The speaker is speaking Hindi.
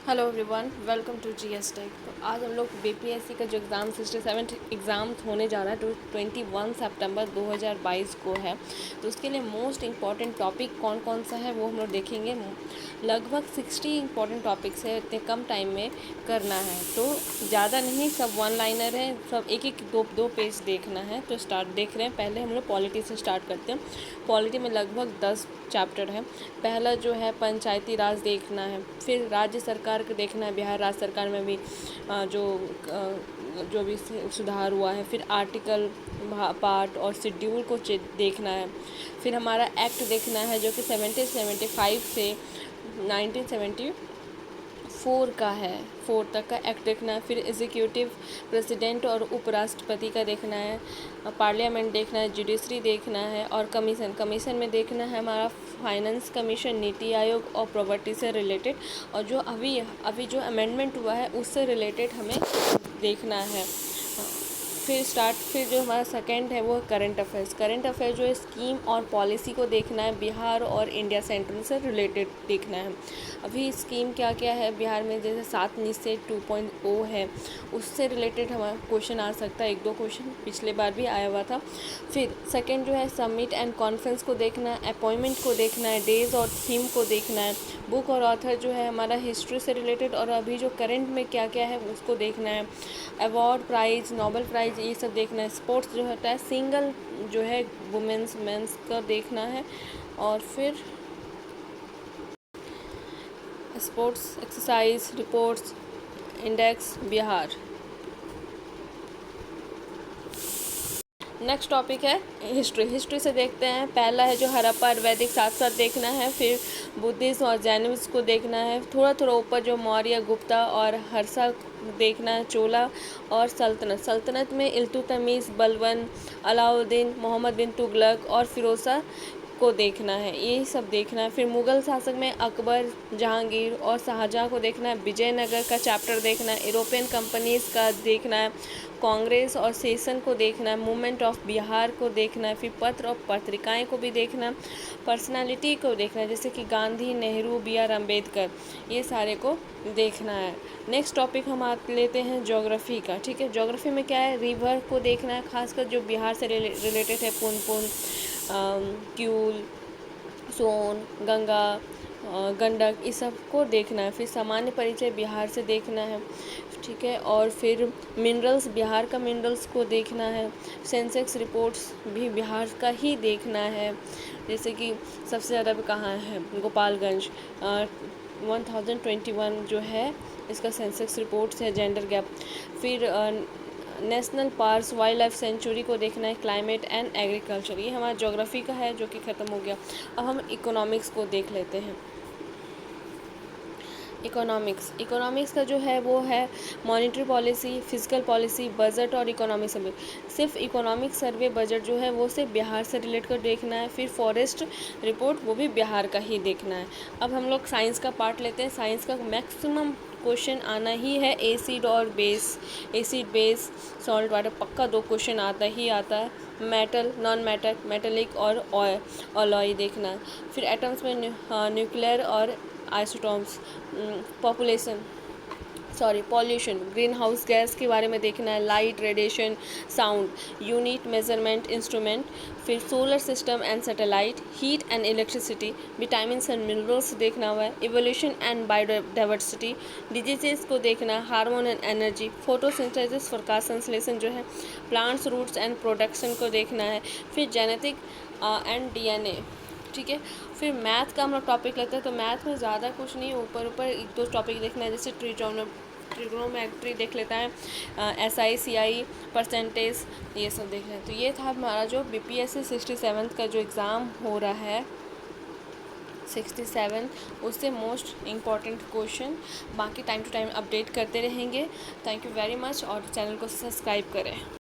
Hello everyone, welcome to G S tech. तो आज हम लोग बीपीएससी का जो एग्ज़ाम 67 एग्ज़ाम होने जा रहा है 21 सितंबर 2022 को है। तो उसके लिए मोस्ट इम्पॉर्टेंट टॉपिक कौन कौन सा है वो हम लोग देखेंगे। लगभग 60 इम्पॉर्टेंट टॉपिक्स है, इतने कम टाइम में करना है। तो ज़्यादा नहीं, सब वन लाइनर है, सब एक एक दो पेज देखना है। तो स्टार्ट देख रहे हैं। पहले हम लोग पॉलिटी से स्टार्ट करते हैं। पॉलिटी में लगभग 10 चैप्टर है। पहला जो है पंचायती राज देखना है, फिर राज्य सरकार का देखना है, बिहार राज्य सरकार में भी जो भी सुधार हुआ है, फिर आर्टिकल पार्ट और शेड्यूल को देखना है। फिर हमारा एक्ट देखना है जो कि 1775 से 1974 का है, 4 तक का एक्ट देखना है। फिर एग्जीक्यूटिव प्रेसिडेंट और उपराष्ट्रपति का देखना है, पार्लियामेंट देखना है, जुडिशरी देखना है और कमीशन में देखना है हमारा फाइनेंस कमीशन, नीति आयोग और प्रॉपर्टी से रिलेटेड। और जो अभी जो अमेंडमेंट हुआ है उससे रिलेटेड हमें देखना है। फिर जो हमारा सेकंड है वो करंट अफेयर्स जो है स्कीम और पॉलिसी को देखना है, बिहार और इंडिया सेंट्रल से रिलेटेड देखना है। अभी स्कीम क्या क्या है बिहार में, जैसे 7 निश्चय 2.0 है, उससे रिलेटेड हमारा क्वेश्चन आ सकता है, 1-2 क्वेश्चन पिछले बार भी आया हुआ था। फिर सेकंड जो है समिट एंड कॉन्फ्रेंस को देखना है, अपॉइंटमेंट को देखना है, डेज और थीम को देखना है, बुक और ऑथर जो है हमारा हिस्ट्री से रिलेटेड और अभी जो करंट में क्या क्या है उसको देखना है, अवार्ड प्राइज़, नोबेल प्राइज़, ये सब देखना है। स्पोर्ट्स जो होता है सिंगल जो है वुमेंस मेंस का देखना है। और फिर sports exercise reports index Bihar. Next topic है हिस्ट्री से देखते हैं। पहला है जो हड़प्पा वैदिक साथ साथ देखना है, फिर बुद्धिज्म और जैनिज्म को देखना है, थोड़ा थोड़ा ऊपर जो मौर्य गुप्ता और हर्षा देखना है, चोला और सल्तनत में इल्तुतमिश, बलबन, अलाउद्दीन, मोहम्मद बिन तुगलक और फिरोज़ा को देखना है, यही सब देखना है। फिर मुग़ल शासक में अकबर, जहांगीर और शाहजहाँ को देखना है, विजयनगर का चैप्टर देखना है, यूरोपियन कंपनीज़ का देखना है, कांग्रेस और सेशन को देखना है, मूवमेंट ऑफ बिहार को देखना है, फिर पत्र और पत्रिकाएं को भी देखना, पर्सनालिटी को देखना है जैसे कि गांधी, नेहरू, BR अम्बेडकर, ये सारे को देखना है। नेक्स्ट टॉपिक हम आप लेते हैं ज्योग्राफी का। ठीक है, ज्योग्राफी में क्या है, रिवर को देखना है, खासकर जो बिहार से रिलेटेड है, पुनपुन, क्यूल, सोन, गंगा, गंडक, इस सब को देखना है। फिर सामान्य परिचय बिहार से देखना है। ठीक है, और फिर मिनरल्स, बिहार का मिनरल्स को देखना है। सेंसेक्स रिपोर्ट्स भी बिहार का ही देखना है, जैसे कि सबसे ज़्यादा कहाँ है, गोपालगंज, 1021 जो है इसका सेंसेक्स रिपोर्ट्स है, जेंडर गैप। फिर national parks, wild life sanctuary को देखना है, क्लाइमेट एंड एग्रीकल्चर, ये हमारा ज्योग्राफी का है जो कि ख़त्म हो गया। अब हम इकोनॉमिक्स को देख लेते हैं। इकोनॉमिक्स का जो है वो है monetary policy, physical policy, budget और इकोनॉमिक सर्वे। सिर्फ इकोनॉमिक सर्वे बजट जो है वो सिर्फ बिहार से रिलेट कर देखना है। फिर फॉरेस्ट रिपोर्ट वो भी बिहार का ही देखना है। अब हम लोग साइंस का पार्ट लेते हैं। साइंस का मैक्सिमम क्वेश्चन आना ही है एसिड और base, acid base, salt water, पक्का 2 क्वेश्चन आता ही आता है। मेटल, नॉन मेटल, मेटेलिक और ऑलॉय देखना है। फिर एटम्स में न्यूक्लियर और isotopes, pollution, green house gas के बारे में देखना है, light, radiation, sound, unit measurement instrument. फिर solar system and satellite, heat and electricity, vitamins and minerals देखना हुआ है, इवोल्यूशन एंड बायोडाइवर्सिटी, डिजीजेस को देखना है, हार्मोन एंड एनर्जी, फोटोसिंथेसिस, प्रकाश संश्लेषण जो है, प्लांट्स, रूट्स एंड प्रोडक्शन को देखना है। फिर जेनेटिक एंड DNA। ठीक है, फिर मैथ का हम लोग टॉपिक लेते हैं। तो मैथ में ज़्यादा कुछ नहीं, ऊपर 1-2 टॉपिक देखना है, जैसे ट्रिग्नोमेट्री देख लेता है, SI CI, परसेंटेज, ये सब देख लें। तो ये था हमारा जो BPSC 67 का जो एग्ज़ाम हो रहा है 67, उससे मोस्ट इम्पॉर्टेंट क्वेश्चन। बाकी टाइम टू टाइम अपडेट करते रहेंगे। थैंक यू वेरी मच और चैनल को सब्सक्राइब करें।